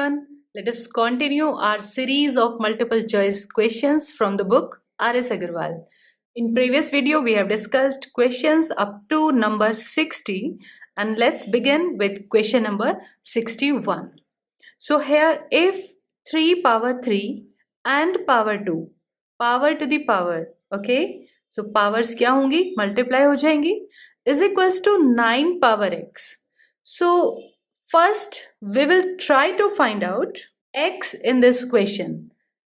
everyone. Let us continue our series of multiple choice questions from the book R.S. Agarwal. In previous video, we have discussed questions up to number 60 and let's begin with question number 61. So here if 3 power 3 and power 2, power to the power, okay? So powers क्या होंगी? Multiply हो जाएंगी is equals to 9 power x. So first we will try to find out x in this question.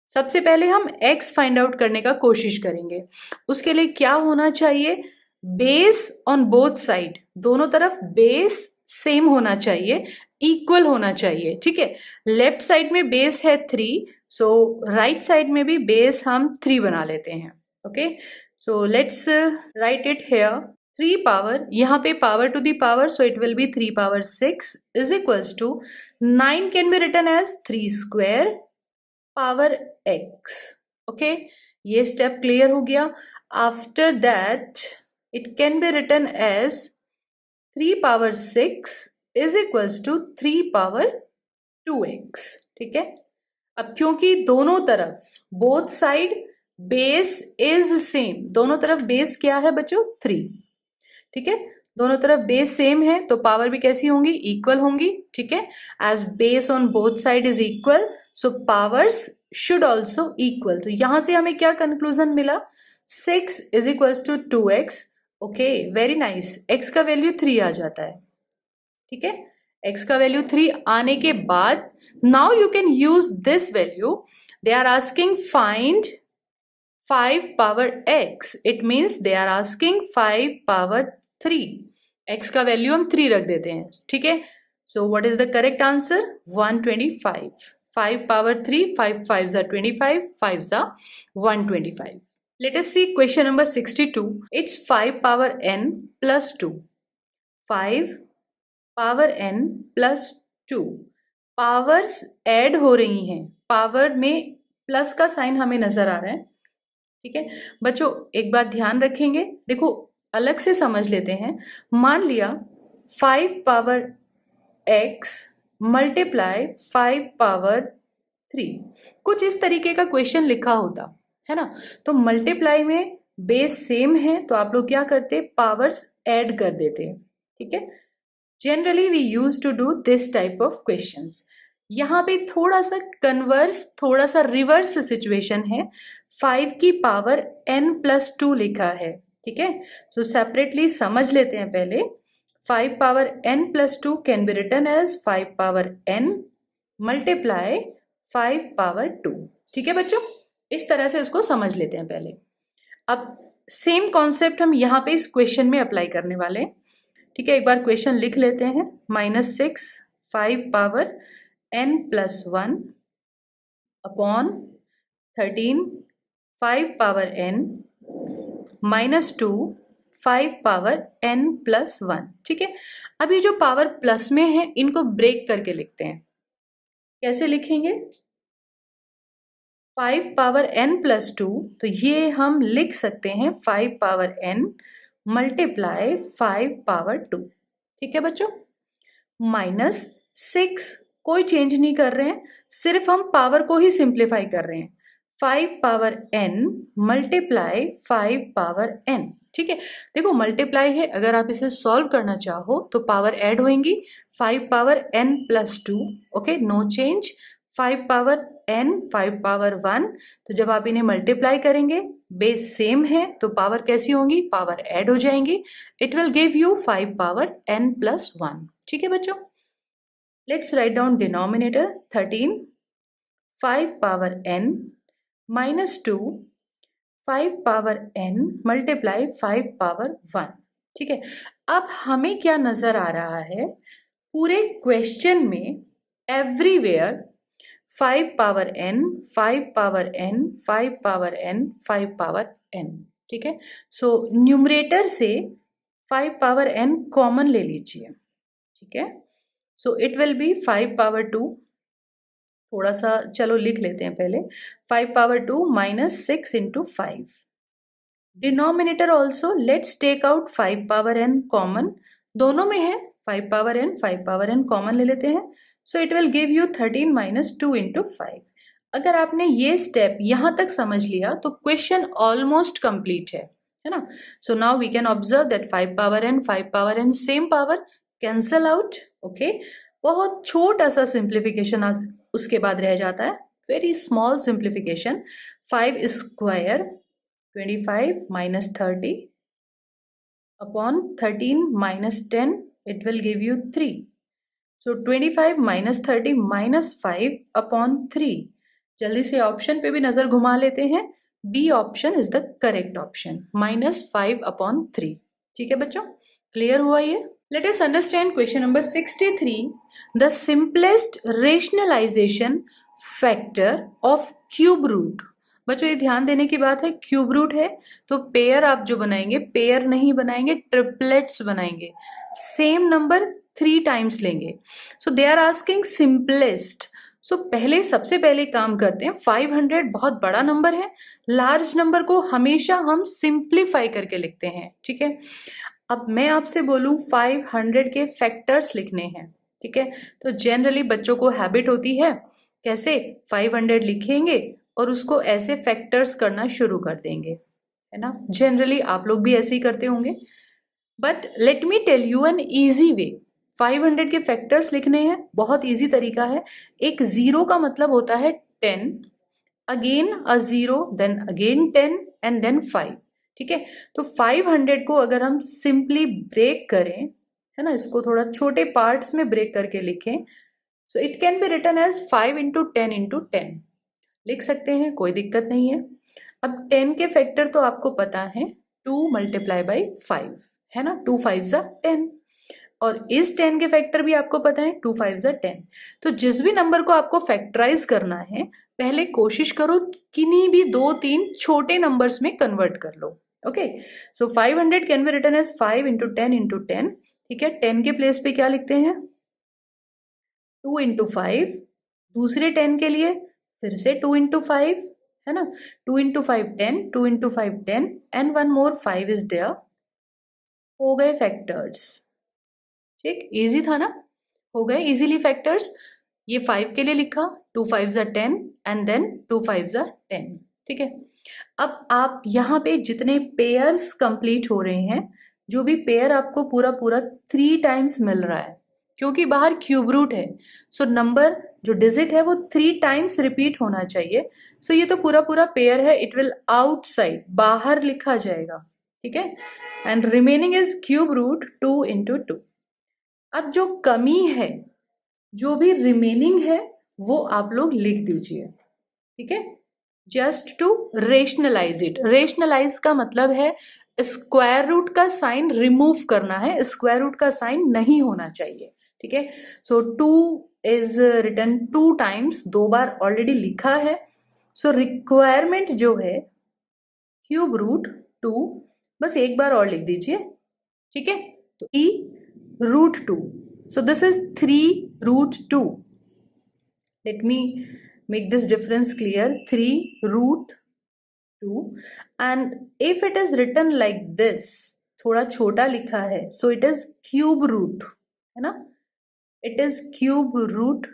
सबसे पहले हम x find out करने का कोशिश करेंगे. उसके लिए क्या होना चाहिए? बेस ऑन बोथ साइड, दोनों तरफ बेस सेम होना चाहिए, इक्वल होना चाहिए. ठीक है, लेफ्ट साइड में बेस है 3, सो राइट साइड में भी बेस हम 3 बना लेते हैं. Okay, so let's write it here. 3 power, यहाँ पे power to the power, so it will be 3 power 6 is equals to 9 can be written as 3 square power x. Okay, ये स्टेप क्लियर हो गया. After that it can be written as 3 power 6 is equals to 3 power 2x. ठीक है, अब क्योंकि दोनों तरफ both side base is same, दोनों तरफ बेस क्या है बच्चों? 3. ठीक है, दोनों तरफ बेस सेम है तो पावर भी कैसी होंगी? इक्वल होंगी. ठीक है, as base on both side is equal so powers should also equal. तो यहां से हमें क्या कंक्लूजन मिला? 6 is equals to 2x. Okay, very nice. x का वैल्यू 3 आ जाता है. ठीक है, x का वैल्यू 3 आने के बाद now you can use this value. They are asking find 5 power x. It means they are asking 5 power 3. x का वैल्यू हम 3 रख देते हैं. ठीक है, so what is the correct answer? 125. 5 power 3, 5 5s are 25, 5s are 125. Let us see question number 62. It's 5 power n plus 2. 5 power n plus 2. Powers add हो रही हैं, पावर में प्लस का साइन हमें नजर आ रहा है. ठीक है बच्चों, एक बात ध्यान रखेंगे, देखो अलग से समझ लेते हैं. मान लिया 5 पावर x मल्टीप्लाई 5 पावर 3, कुछ इस तरीके का क्वेश्चन लिखा होता है ना. तो मल्टीप्लाई में बेस सेम है तो आप लोग क्या करते? पावर्स ऐड कर देते. ठीक है, generally we use to do this type of questions. यहाँ पे थोड़ा सा कन्वर्स, थोड़ा सा रिवर्स सिचुएशन है. 5 की पावर n प्लस 2 लिखा है. ठीक है, सो सेपरेटली समझ लेते हैं पहले. 5 power n plus 2 can be written as 5 power n multiply 5 power 2. ठीक है बच्चों, इस तरह से इसको समझ लेते हैं पहले. अब सेम कॉन्सेप्ट हम यहाँ पे इस क्वेश्चन में अप्लाई करने वाले हैं. ठीक है, एक बार क्वेश्चन लिख लेते हैं. -6 5 power n plus 1 upon 13 5 power n minus 2 5 power n plus 1. ठीक है, अब ये जो पावर प्लस में है इनको ब्रेक करके लिखते हैं. कैसे लिखेंगे? 5 पावर n प्लस 2, तो ये हम लिख सकते हैं 5 पावर n मल्टीप्लाई 5 पावर 2. ठीक है बच्चों, -6 कोई चेंज नहीं कर रहे हैं, सिर्फ हम पावर को ही सिंप्लीफाई कर रहे हैं. 5 power n multiply 5 power n. ठीक है, देखो मल्टीप्लाई है, अगर आप इसे सॉल्व करना चाहो तो पावर ऐड होंगी. 5 power n plus 2, okay, no change. 5 power n 5 power 1, तो जब आप इन्हें मल्टीप्लाई करेंगे बेस सेम है तो पावर कैसी होंगी? पावर ऐड हो जाएंगी. It will give you 5 power n plus 1. ठीक है बच्चों, let's write down denominator. 13 5 power n minus 2 5 power n multiply 5 power 1. ठीक है, अब हमें क्या नजर आ रहा है? पूरे क्वेश्चन में everywhere 5 power n 5 power n 5 power n 5 power n. ठीक है, सो न्यूमरेटर से 5 पावर n कॉमन ले लीजिए. ठीक है, so it will be 5 power 2. थोड़ा सा चलो लिख लेते हैं पहले. 5 power 2 minus 6 into 5. Denominator also let's take out 5 power n common, दोनों में है 5 power n 5 power n common ले लेते हैं. So it will give you 13 minus 2 into 5। अगर आपने ये स्टेप यहां तक समझ लिया तो क्वेश्चन ऑलमोस्ट कंप्लीट है ना। So now we can observe that 5 power n same power cancel out. Okay, बहुत छोटा सा सिंप्लीफिकेशन उसके बाद रह जाता है, very small simplification. 5 square 25 minus 30 upon 13 minus 10, it will give you 3. So 25 minus 30 minus 5 upon 3. जल्दी से ऑप्शन पे भी नजर घुमा लेते हैं। B option is the correct option, -5 upon 3। ठीक है बच्चों, क्लियर हुआ ये? Let us understand question number 63. The simplest rationalization factor of cube root. बच्चों ये ध्यान देने की बात है, क्यूब रूट है तो पेयर आप जो बनाएंगे, पेयर नहीं बनाएंगे, ट्रिपलेट्स बनाएंगे, सेम नंबर 3 टाइम्स लेंगे। सो दे आर आस्किंग सिंपलेस्ट। सो पहले सबसे पहले काम करते हैं, 500 बहुत बड़ा नंबर है, लार्ज नंबर को हमेशा हम सिंप्लीफाई करके लिखते हैं। ठीक है, अब मैं आपसे बोलूं 500 के फैक्टर्स लिखने हैं, ठीक है, तो जनरली बच्चों को हैबिट होती है कैसे, 500 लिखेंगे और उसको ऐसे फैक्टर्स करना शुरू कर देंगे, है ना। जनरली आप लोग भी ऐसे ही करते होंगे, but let me tell you an easy way. 500 के फैक्टर्स लिखने हैं, बहुत इजी तरीका है। एक जीरो का मतलब होता है 10, again a zero, then again 10 and then 5। ठीक है, तो 500 को अगर हम सिंपली ब्रेक करें, है ना, इसको थोड़ा छोटे पार्ट्स में ब्रेक करके लिखें, so it can be written as 5 into 10 into 10 लिख सकते हैं, कोई दिक्कत नहीं है। अब 10 के फैक्टर तो आपको पता है, 2 मल्टीप्लाई बाई 5, है ना, 2 5 जा 10, और इस 10 के फैक्टर भी आपको पता है, 2 5 जा 10। तो जिस भी नंबर को आपको फैक्टराइज करना है, पहले कोशिश करो किन्हीं भी 2-3 छोटे नंबर्स में कन्वर्ट कर लो। Okay, so 500 can be written as 5 into 10 into 10। ठीक है, 10 के प्लेस पे क्या लिखते हैं, 2 इंटू 5, दूसरे 10 के लिए फिर से 2 इंटू 5, है ना, 2 into 5 10, 2 into 5 10 and 1 more 5 is there. हो गए फैक्टर्स। ठीक, इजी था ना, हो गए इजीली फैक्टर्स। ये 5 के लिए लिखा, 2 5 जा 10 एंड देन 2 5 जा 10। ठीक है, अब आप यहाँ पे जितने पेयर्स कंप्लीट हो रहे हैं, जो भी पेयर आपको पूरा पूरा 3 टाइम्स मिल रहा है, क्योंकि बाहर क्यूब रूट है, सो नंबर जो डिजिट है वो 3 टाइम्स रिपीट होना चाहिए। सो ये तो पूरा पूरा पेयर है, इट विल आउटसाइड, बाहर लिखा जाएगा। ठीक है, and remaining is cube root 2 into 2। अब जो कमी है, जो भी रिमेनिंग है, वो आप लोग लिख दीजिए। ठीक है, just to rationalise it. Rationalise का मतलब है स्क्वायर रूट का साइन रिमूव करना है, स्क्वायर रूट का साइन नहीं होना चाहिए। ठीक है, सो 2 इज रिटन 2 टाइम्स, 2 बार ऑलरेडी लिखा है। सो रिक्वायरमेंट जो है क्यूब रूट 2, बस एक बार और लिख दीजिए। ठीक है, तो ई root 2, so this is 3 root 2. Let me make this difference clear, 3 root 2, and if it is written like this, थोड़ा छोटा लिखा है, so it is cube root, है ना, it is cube root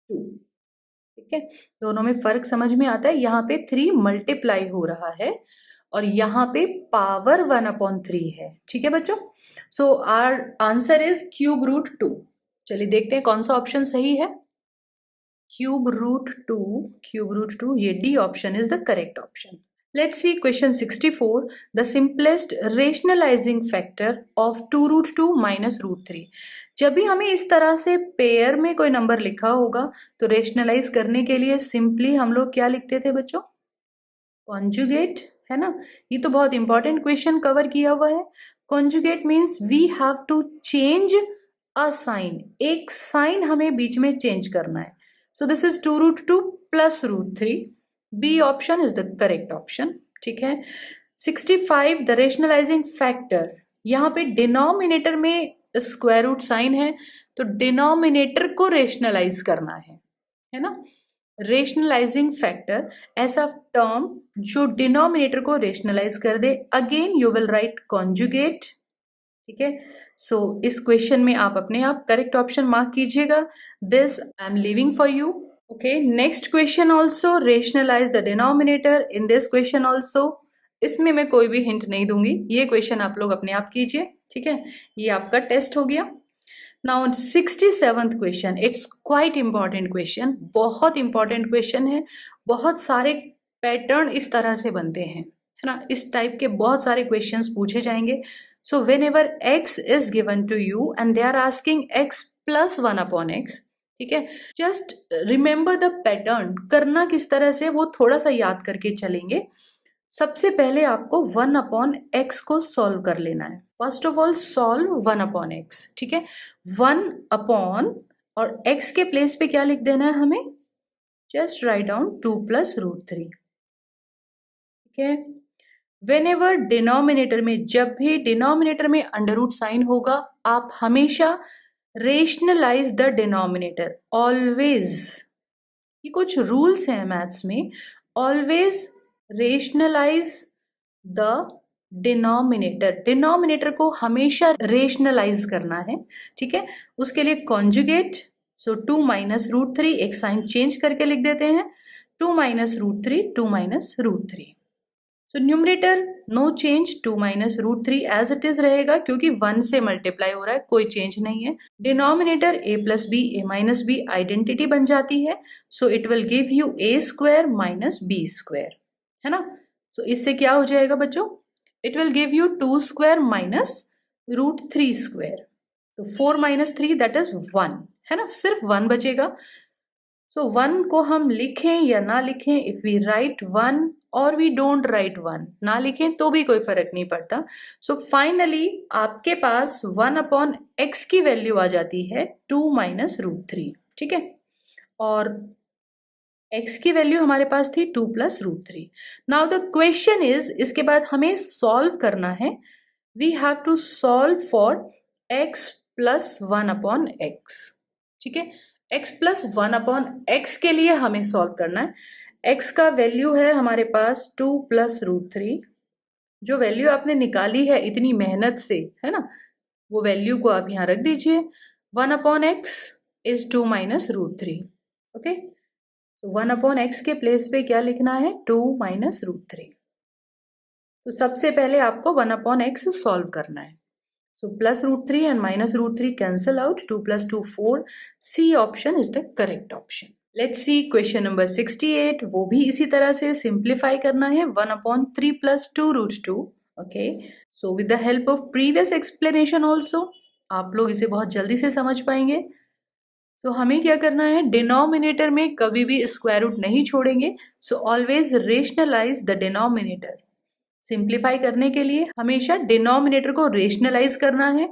2। ठीक है, दोनों में फर्क समझ में आता है, यहाँ पे 3 मल्टीप्लाई हो रहा है और यहाँ पे पावर 1/3 है। ठीक है बच्चों, so our answer is cube root 2। चलिए देखते हैं कौन सा ऑप्शन सही है। क्यूब रूट 2, ये D option is the correct option. Let's see question 64, the simplest rationalising factor of 2 root 2 minus root 3। जब भी हमें इस तरह से पेयर में कोई नंबर लिखा होगा, तो रेशनलाइज करने के लिए सिंपली हम लोग क्या लिखते थे बच्चों, कॉन्जुगेट, है ना। ये तो बहुत इंपॉर्टेंट क्वेश्चन कवर किया हुआ है। Conjugate means we have to change a sign, एक साइन हमें बीच में चेंज करना है। So this is 2 root 2 plus root 3, B option is the correct option. ठीक है, 65, द रेशनलाइजिंग फैक्टर, यहाँ पे डिनोमिनेटर में स्क्वायर रूट साइन है, तो डिनोमिनेटर को रेशनलाइज करना है ना। रेशनलाइजिंग फैक्टर, ऐसा टर्म जो डिनोमिनेटर को रेशनलाइज कर दे। Again you will write conjugate. ठीक है, सो इस क्वेश्चन में आप अपने आप करेक्ट ऑप्शन मार्क कीजिएगा. This I am leaving for you. Okay, next question also rationalise the denominator. In this question also, इसमें मैं कोई भी हिंट नहीं दूंगी, ये क्वेश्चन आप लोग अपने आप कीजिए. ठीक है, ये आपका टेस्ट हो गया. Now 67th question, it's quite important question, बहुत इंपॉर्टेंट क्वेश्चन है. बहुत सारे पैटर्न इस तरह से बनते हैं, है ना. इस टाइप के बहुत सारे क्वेश्चंस पूछे जाएंगे. So whenever X is given to you and they are asking X plus 1/x, ठीक है, जस्ट रिमेंबर द पैटर्न. करना किस तरह से वो थोड़ा सा याद करके चलेंगे. सबसे पहले आपको 1/x को सॉल्व कर लेना है. First of all solve 1/x. ठीक है, 1 और x के प्लेस पे क्या लिख देना है हमें, जस्ट राइट डाउन 2 + √3. ठीक है, वेन एवर डिनोमिनेटर में, जब भी डिनोमिनेटर में अंडर रूट साइन होगा, आप हमेशा रेशनलाइज द डिनोमिनेटर. ऑलवेज, ये कुछ रूल्स हैं मैथ्स में. Always rationalise the denominator. Denominator को हमेशा रेशनलाइज करना है. ठीक है, उसके लिए कॉन्जुगेट. सो 2 - √3, एक साइन चेंज करके लिख देते हैं. 2 - √3, 2 - √3. So numerator no change, 2 - √3 as it is रहेगा, क्योंकि 1 से मल्टीप्लाई हो रहा है, कोई चेंज नहीं है. Denominator a + b, a - b identity बन जाती है. So it will give you a² - b², है ना. सो इससे क्या हो जाएगा बच्चों, इट विल गिव यू 2² - √3². तो 4 - 3 दैट इज 1, है ना, सिर्फ 1 बचेगा. सो 1 को हम लिखें या ना लिखें, इफ वी राइट 1 और वी डोंट राइट 1, ना लिखें तो भी कोई फर्क नहीं पड़ता. सो फाइनली आपके पास 1/x की वैल्यू आ जाती है 2 - √3. ठीक है, और x की वैल्यू हमारे पास थी 2 + √3. नाउ द क्वेश्चन इज, इसके बाद हमें सॉल्व करना है. We have to solve for x + 1/x. ठीक है, x + 1/x के लिए हमें सॉल्व करना है. x का वैल्यू है हमारे पास 2 + √3. जो वैल्यू आपने निकाली है इतनी मेहनत से, है ना, वो वैल्यू को आप यहाँ रख दीजिए. 1/x is 2 - √3. ओके, तो 1/x के प्लेस पे क्या लिखना है, 2 - √3. तो सबसे पहले आपको 1/x सॉल्व करना है. So plus √3 and minus √3 cancel out. 2 + 2 4. C option is the correct option. Let's see question number 68. वो भी इसी तरह से सिंप्लीफाई करना है. 1/3 + 2√2. Okay, so with the help of previous explanation also आप लोग इसे बहुत जल्दी से समझ पाएंगे. सो हमें क्या करना है, डिनोमिनेटर में कभी भी स्क्वायर रूट नहीं छोड़ेंगे. So always rationalise the denominator. Simplify करने के लिए हमेशा डिनोमिनेटर को रेशनलाइज करना है.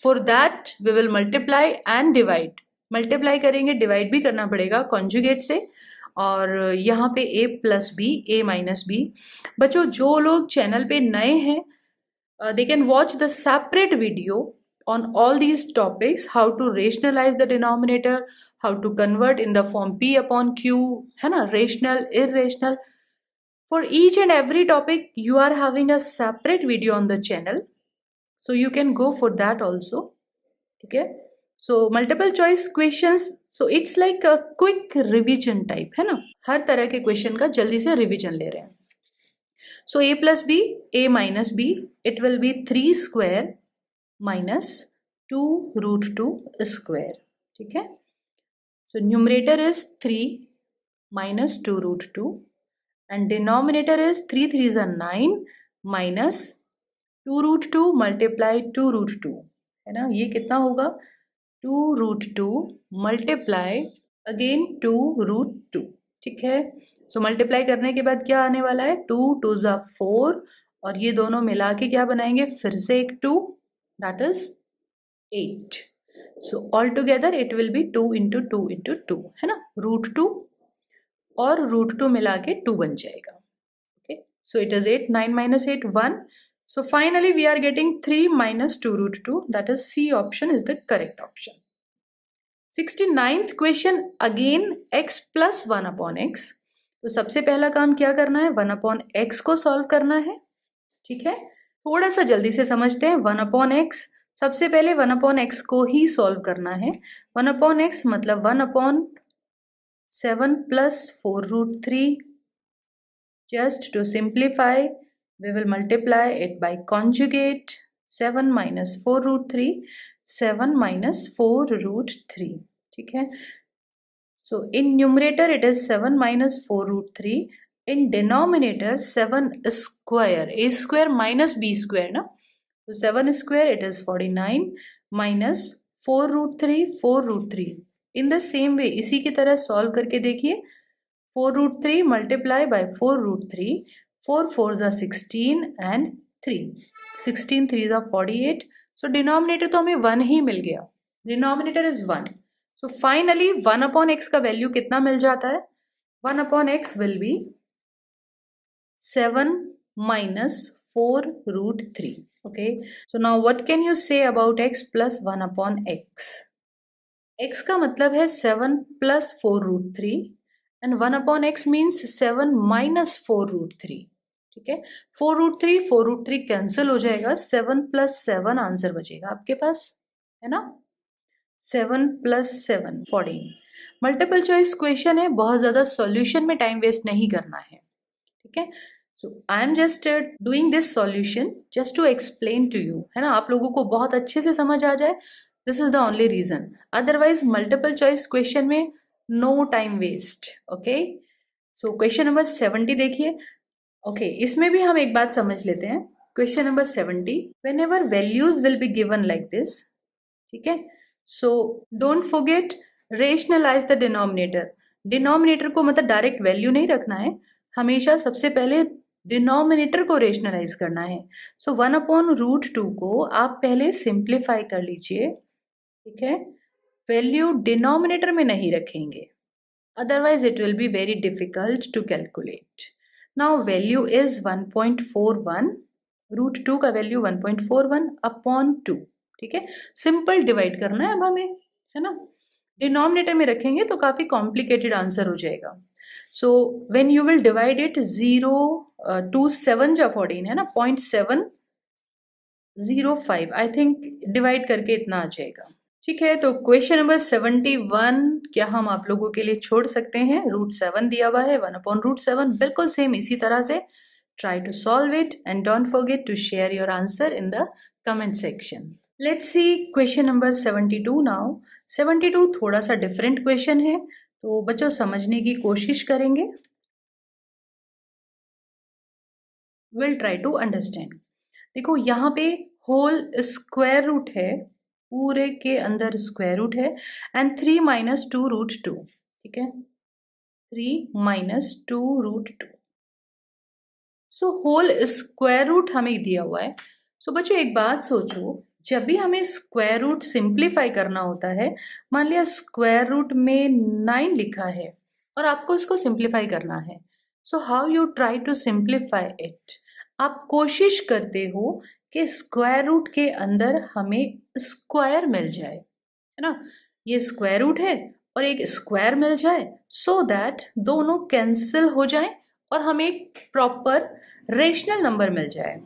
For that we will multiply and divide. Multiply करेंगे, डिवाइड भी करना पड़ेगा कॉन्जुगेट से. और यहाँ पे a + b, a - b. बच्चों जो लोग चैनल पे नए हैं, they can watch the separate video on all these topics, how to rationalize the denominator, how to convert in the form p/q, है ना, rational, irrational. For each and every topic you are having a separate video on the channel, so you can go for that also. ठीक है, so multiple choice questions, so it's like a quick revision type, है ना, हर तरह के question का जल्दी से revision ले रहे हैं. So a + b, a - b, it will be 3² - 2√2². ठीक है, so numerator is 3 - 2√2 and denominator is 3 3s are 9 minus 2√2 multiply 2√2, है ना. ये कितना होगा, 2√2 multiply again 2√2. ठीक है, सो मल्टीप्लाई करने के बाद क्या आने वाला है, 2 2s are 4 और ये दोनों मिला के क्या बनाएंगे, फिर से एक 2, that is 8. So all together it will B 2 × 2 × 2, है ना, √2 और √2 मिला के 2 बन जाएगा. Okay, so it is 8. 9 - 8 1. So finally we are getting 3 - 2√2, that is C option is the correct option. 69th question, again x + 1/x. तो सबसे पहला काम क्या करना है, 1/x को सॉल्व करना है. ठीक है, थोड़ा सा जल्दी से समझते हैं. 1/x सबसे पहले 1/x को ही सॉल्व करना है। 1/x मतलब 1/7 + 4√3. Just to simplify, we will multiply it by conjugate. 7 minus 4√3, 7 minus 4√3. ठीक है, so in numerator it is 7 minus 4√3. In denominator 7 square, a square minus b square ना, so 7 square it is 49 minus 4√3, 4√3. in the same way इसी की तरह solve करके देखिए, 4√3 multiply by 4√3, 4 4s are 16 and 3, 16 3s are 48. so denominator तो हमें 1 ही मिल गया, denominator is 1. so finally 1/x का वैल्यू कितना मिल जाता है? 1/x will be 7 minus 4√3. okay, so now what can you say about x plus 1/x? x का मतलब है 7 plus 4√3 and 1/x means 7 minus 4√3. ठीक है, 4√3 4√3 कैंसिल हो जाएगा, 7 plus 7 आंसर बचेगा आपके पास, है ना? 7 plus 7 14. मल्टीपल चॉइस क्वेश्चन है, बहुत ज़्यादा सॉल्यूशन में टाइम वेस्ट नहीं करना है. ठीक है, so I am just doing this solution just to explain to you, है ना, आप लोगों को बहुत अच्छे से समझ आ जाए. This is the only reason, otherwise multiple choice question में no time waste. Okay, so question number 70 देखिए. ओके, इसमें भी हम एक बात समझ लेते हैं. Question number 70, whenever values will be given like this. ठीक है, so don't forget rationalise the denominator. Denominator को मतलब डायरेक्ट वैल्यू नहीं रखना है, हमेशा सबसे पहले डिनोमिनेटर को रेशनलाइज करना है. सो 1/√2 को आप पहले सिंप्लीफाई कर लीजिए. ठीक है, वैल्यू डिनोमिनेटर में नहीं रखेंगे, otherwise it will be very difficult to calculate. Now value is 1.41, √2 का वैल्यू 1.41/2. ठीक है, सिंपल डिवाइड करना है अब हमें, है ना. डिनोमिनेटर में रखेंगे तो काफ़ी कॉम्प्लिकेटेड आंसर हो जाएगा. So when you will divide it, 0 2 7 जा 14 है ना, 0.705 आई थिंक डिवाइड करके इतना आ जाएगा. ठीक है, तो क्वेश्चन नंबर 71 क्या हम आप लोगों के लिए छोड़ सकते हैं? √7 दिया हुआ है, 1/√7 बिल्कुल सेम इसी तरह से. Try to solve it and don't forget to share your answer in the comment section. Let's see question number 72 now. 72 थोड़ा सा डिफरेंट क्वेश्चन है, तो बच्चों समझने की कोशिश करेंगे. Will try to understand. देखो यहाँ पे होल स्क्वायर रूट है, पूरे के अंदर स्क्वायर रूट है, एंड 3 minus 2√2. ठीक है, 3 minus 2√2. So whole square root हमें दिया हुआ है. सो बच्चों एक बात सोचो, जब भी हमें स्क्वायर रूट सिंप्लीफाई करना होता है, मान लिया स्क्वायर रूट में 9 लिखा है और आपको इसको सिंप्लीफाई करना है. So how you try to simplify it? आप कोशिश करते हो कि स्क्वायर रूट के अंदर हमें स्क्वायर मिल जाए, है ना. ये स्क्वायर रूट है और एक स्क्वायर मिल जाए, सो दैट दोनों कैंसिल हो जाए और हमें एक प्रॉपर रेशनल नंबर मिल जाए.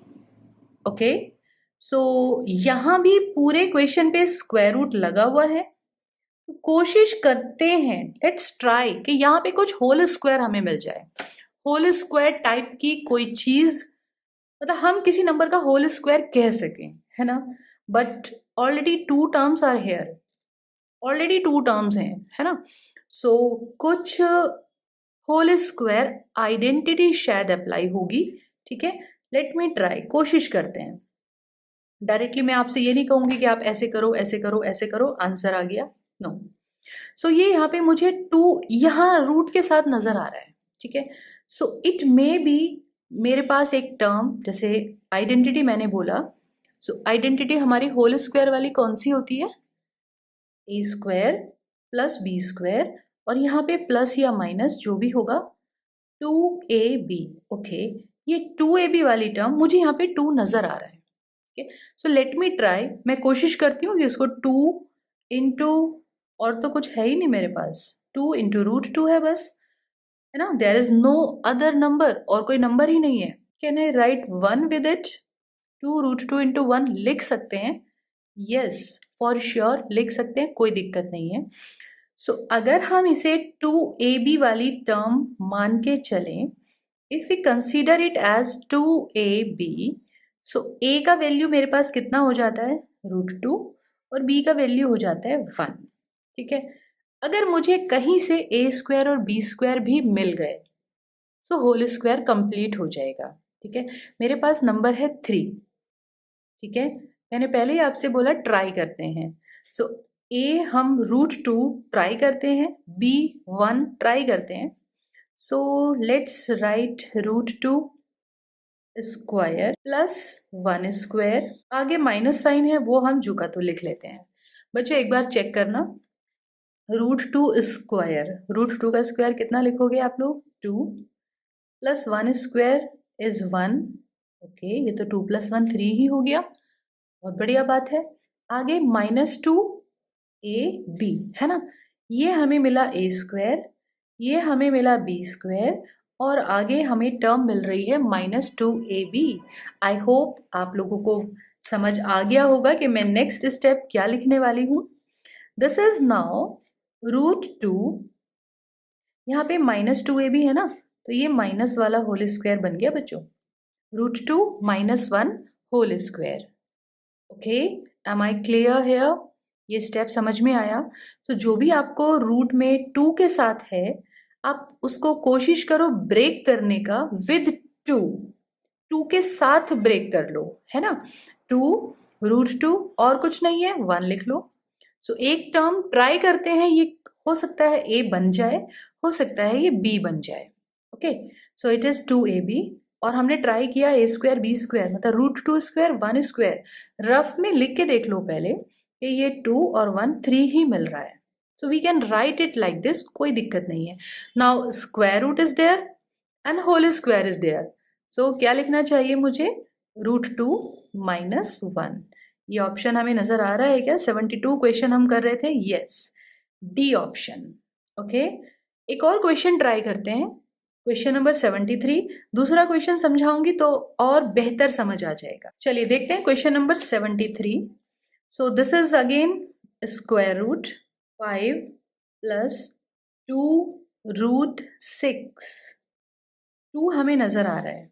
ओके, सो यहाँ भी पूरे क्वेश्चन पे स्क्वायर रूट लगा हुआ है, तो कोशिश करते हैं, लेट्स ट्राई कि यहाँ पे कुछ होल स्क्वायर हमें मिल जाए. होल स्क्वायर टाइप की कोई चीज, मतलब हम किसी नंबर का होल स्क्वायर कह सकें, है ना. But already 2 terms are here, already 2 terms हैं, है ना. सो कुछ होल स्क्वायर आइडेंटिटी शायद अप्लाई होगी. ठीक है, लेट मी ट्राई, कोशिश करते हैं. डायरेक्टली मैं आपसे ये नहीं कहूंगी कि आप ऐसे करो ऐसे करो ऐसे करो, आंसर आ गया, नो. सो ये यहाँ पे मुझे 2 यहाँ रूट के साथ नजर आ रहा है. ठीक है, सो इट मे बी मेरे पास एक टर्म, जैसे आइडेंटिटी मैंने बोला, सो आइडेंटिटी हमारी होल स्क्वायर वाली कौन सी होती है? ए स्क्वायर प्लस बी स्क्वायर, और यहाँ पे प्लस या माइनस जो भी होगा 2ab. ओके, ये 2ab वाली टर्म मुझे यहाँ पे 2 नजर आ रहा है. सो लेट मी ट्राई, मैं कोशिश करती हूँ कि इसको 2 इंटू, और तो कुछ है ही नहीं मेरे पास, 2 इंटू √2 है बस, है ना. There is no other number, और कोई नंबर ही नहीं है. Can I write 1 with it? 2 √2 into 1 लिख सकते हैं, यस, फॉर श्योर लिख सकते हैं, कोई दिक्कत नहीं है। सो अगर हम इसे 2ab वाली टर्म मान के चलें, if we consider it as 2ab, so a का वैल्यू मेरे पास कितना हो जाता है, √2, और b का वैल्यू हो जाता है 1। ठीक है, अगर मुझे कहीं से a² और b² भी मिल गए, सो होल स्क्वायर कंप्लीट हो जाएगा। ठीक है, मेरे पास नंबर है 3। ठीक है, मैंने पहले ही आपसे बोला ट्राई करते हैं। सो ए हम √2 ट्राई करते हैं, b 1 ट्राई करते हैं। सो let's right √2 square plus 1 square, आगे माइनस साइन है वो हम झुका तो लिख लेते हैं। बच्चों एक बार चेक करना, √2 स्क्वायर, √2 का स्क्वायर कितना लिखोगे आप लोग, 2, प्लस 1 स्क्वायर इज 1। ओके, ये तो 2 + 1 3 ही हो गया, बहुत बढ़िया बात है। आगे -2ab है ना, ये हमें मिला a², ये हमें मिला b², और आगे हमें टर्म मिल रही है -2ab। आई होप आप लोगों को समझ आ गया होगा कि मैं नेक्स्ट स्टेप क्या लिखने वाली हूँ। दिस इज नाउ √2, यहाँ पे -2ab है ना, तो ये माइनस वाला होल स्क्वायर बन गया बच्चों, √2 - 1 whole square. Okay, am I clear here? ये स्टेप समझ में आया? तो जो भी आपको रूट में 2 के साथ है, आप उसको कोशिश करो ब्रेक करने का विद 2 के साथ ब्रेक कर लो, है ना। 2 √2 और कुछ नहीं है, 1 लिख लो। सो एक टर्म ट्राई करते हैं, ये हो सकता है a बन जाए, हो सकता है ये b बन जाए। Okay, so it is 2ab, और हमने ट्राई किया a² b², मतलब √2 स्क्वायर 1 स्क्वायर, रफ में लिख के देख लो पहले कि ये 2 और 1 3 ही मिल रहा है। So we can write it like this, कोई दिक्कत नहीं है। Now square root is there and whole square is there, so क्या लिखना चाहिए मुझे, √2 - 1। ये ऑप्शन हमें नजर आ रहा है क्या, 72 क्वेश्चन हम कर रहे थे, यस, डी ऑप्शन। ओके, एक और क्वेश्चन ट्राई करते हैं, क्वेश्चन नंबर 73। दूसरा क्वेश्चन समझाऊंगी तो और बेहतर समझ आ जाएगा। चलिए देखते हैं question number 73। So this is again square root 5 + 2√6। 2 हमें नजर आ रहा है,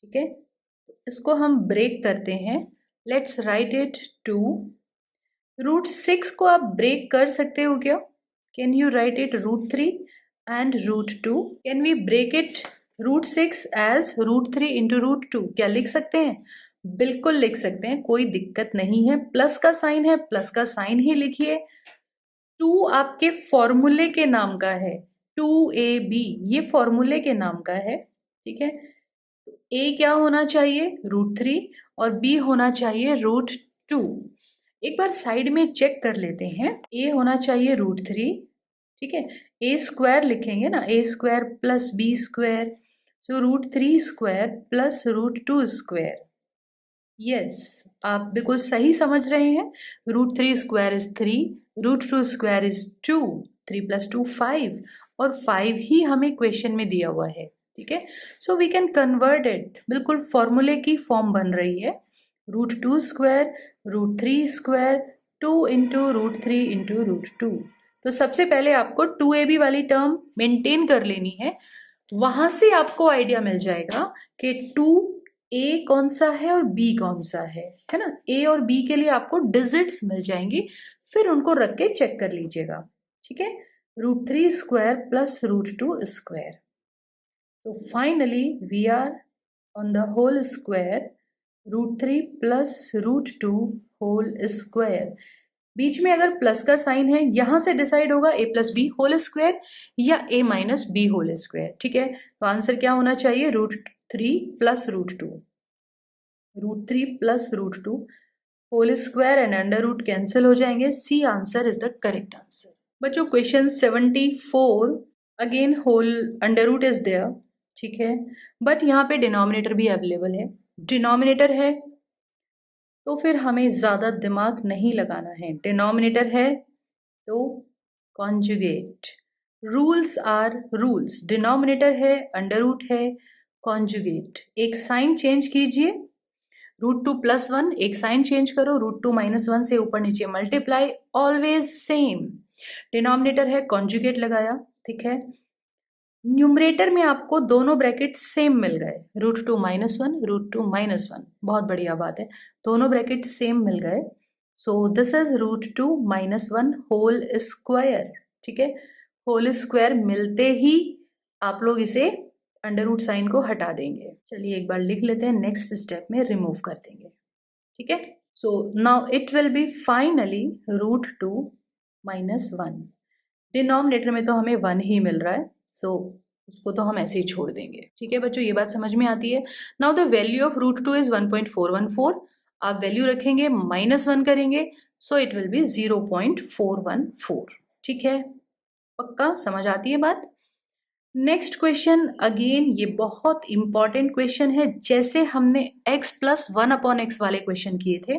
ठीक है, इसको हम ब्रेक करते हैं। Let's write it 2। √6 को आप ब्रेक कर सकते हो क्या, can you right it √3 and √2? Can we break it √6 as √3 into √2? क्या लिख सकते हैं, बिल्कुल लिख सकते हैं, कोई दिक्कत नहीं है। प्लस का साइन है, प्लस का साइन ही लिखिए। 2 आपके फॉर्मूले के नाम का है, 2ab ये फॉर्मूले के नाम का है, ठीक है। a क्या होना चाहिए, √3, और b होना चाहिए √2। एक बार साइड में चेक कर लेते हैं, a होना चाहिए √3, ठीक है, a² लिखेंगे ना, a² + b², सो √3² + √2²। यस, आप बिल्कुल सही समझ रहे हैं। √3² इज 3, √2² इज 2, 3 + 2 5, और 5 ही हमें क्वेश्चन में दिया हुआ है, ठीक है। So we can convert it, बिल्कुल फॉर्मूले की फॉर्म बन रही है, √2², √3², 2 × √3 × √2। तो सबसे पहले आपको 2ab वाली टर्म मेंटेन कर लेनी है, वहां से आपको आइडिया मिल जाएगा कि 2a कौन सा है और b कौन सा है ना। a और b के लिए आपको डिजिट्स मिल जाएंगी, फिर उनको रख के चेक कर लीजिएगा, ठीक है। √3² + √2²। तो finally we are on the whole square, √3 + √2² बीच में अगर प्लस का साइन है, यहां से डिसाइड होगा a + b होल स्क्वायर या a - b होल स्क्वायर, ठीक है। तो आंसर क्या होना चाहिए, √3 + √2, √3 + √2 whole square and under root cancel हो जाएंगे। C answer is the correct answer. बच्चों question 74, again whole under root is there, ठीक है, बट यहाँ पे डिनोमिनेटर भी अवेलेबल है। डिनोमिनेटर है तो फिर हमें ज़्यादा दिमाग नहीं लगाना है, डिनोमिनेटर है तो conjugate, rules are rules, denominator है, अंडर रूट है, कॉन्जुगेट। एक साइन चेंज कीजिए, √2 + 1, एक साइन चेंज करो, √2 - 1 से ऊपर नीचे मल्टीप्लाई, ऑलवेज सेम। डिनोमिनेटर है, कॉन्जुगेट लगाया, ठीक है। न्यूमरेटर में आपको दोनों ब्रैकेट सेम मिल गए, √2 - 1, √2 - 1, बहुत बढ़िया बात है, दोनों ब्रैकेट सेम मिल गए। So this is √2 - 1 whole square, ठीक है। होल स्क्वायर मिलते ही आप लोग इसे अंडर रूट साइन को हटा देंगे। चलिए एक बार लिख लेते हैं, नेक्स्ट स्टेप में रिमूव कर देंगे, ठीक है। So now it will B finally √2 - 1। Denominator में तो हमें 1 ही मिल रहा है, सो उसको तो हम ऐसे ही छोड़ देंगे, ठीक है बच्चों, ये बात समझ में आती है। Now the value of √2 is 1.414। आप वैल्यू रखेंगे, -1 करेंगे, सो इट विल बी 0.414, ठीक है। पक्का समझ आती है बात। नेक्स्ट क्वेश्चन, अगेन ये बहुत इंपॉर्टेंट क्वेश्चन है, जैसे हमने x + 1/x वाले क्वेश्चन किए थे,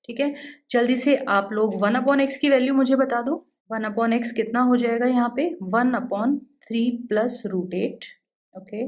ठीक है। जल्दी से आप लोग 1/x की वैल्यू मुझे बता दो। 1/x कितना हो जाएगा यहाँ पे, 1/3 + √8, okay.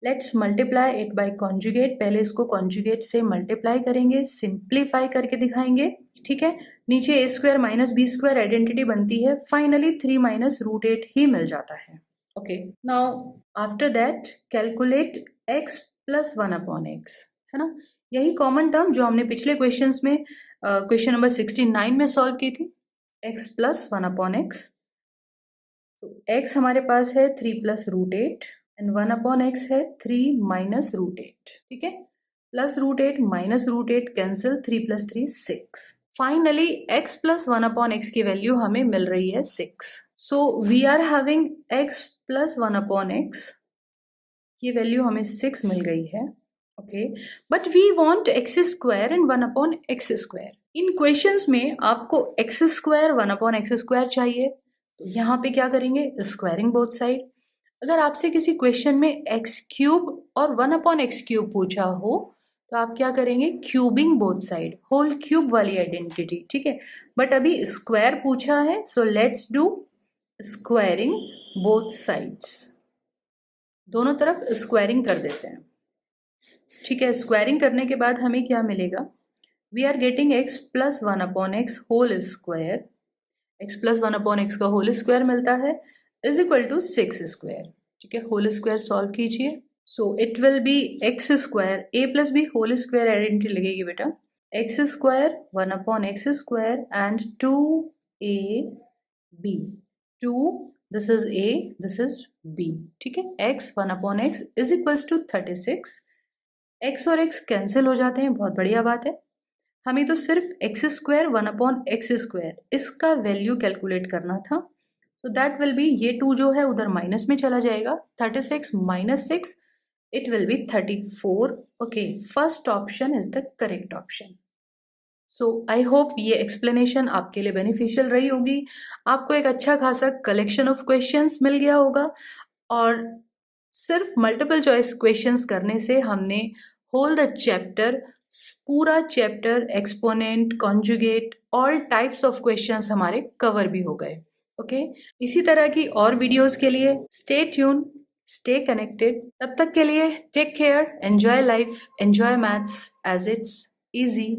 Let's multiply it by conjugate, पहले इसको कॉन्जुगेट से मल्टीप्लाई करेंगे, सिंप्लीफाई करके दिखाएंगे, ठीक है। नीचे a² - b² आइडेंटिटी बनती है, फाइनली 3 - √8 ही मिल जाता है, okay. Now after that calculate x + 1/x, है ना। यही कॉमन टर्म जो हमने पिछले क्वेश्चंस में क्वेश्चन नंबर 69 में सॉल्व की थी, x + 1/x। तो x हमारे पास है 3 + √8 एंड 1/x है 3 - √8, ठीक है। +√8 - √8 कैंसिल, 3 + 3 6। फाइनली x + 1/x की वैल्यू हमें मिल रही है 6। So we are having x + 1/x, ये वैल्यू हमें 6 मिल गई है, okay. But we want x² and 1/x²। इन क्वेश्चंस में आपको x² 1/x² चाहिए, तो यहाँ पे क्या करेंगे, स्क्वायरिंग बोथ साइड। अगर आपसे किसी क्वेश्चन में x³ और 1/x³ पूछा हो तो आप क्या करेंगे, cubing both side, whole cube वाली आइडेंटिटी, ठीक है। बट अभी स्क्वायर पूछा है, so let's do squaring both sides, दोनों तरफ स्क्वायरिंग कर देते हैं, ठीक है। स्क्वायरिंग करने के बाद हमें क्या मिलेगा, we are getting x + 1/x whole square, x + 1/x का होल स्क्वायर मिलता है, इज इक्वल टू 6², ठीक है। होल स्क्वायर सॉल्व कीजिए, so it will be x², a + b whole square identity लगेगी बेटा, x² 1/x² and 2ab, 2 this is a, this is b, ठीक है। x 1/x is equals to 36। x और x cancel हो जाते हैं, बहुत बढ़िया बात है। हमें तो सिर्फ x² 1/x² इसका वैल्यू कैलकुलेट करना था, सो दैट विल बी, ये 2 जो है उधर माइनस में चला जाएगा, 36 - 6 it will B 34, okay. First option is the correct option. So I hope ये एक्सप्लेनेशन आपके लिए बेनिफिशियल रही होगी, आपको एक अच्छा खासा कलेक्शन ऑफ क्वेश्चंस मिल गया होगा। और सिर्फ मल्टीपल चॉइस क्वेश्चंस करने से हमने होल द चैप्टर, पूरा chapter, exponent, conjugate, all types of questions हमारे कवर भी हो गए, ओके। इसी तरह की और वीडियोस के लिए स्टे ट्यून, स्टे कनेक्टेड। तब तक के लिए take care, enjoy life, enjoy maths as it's easy.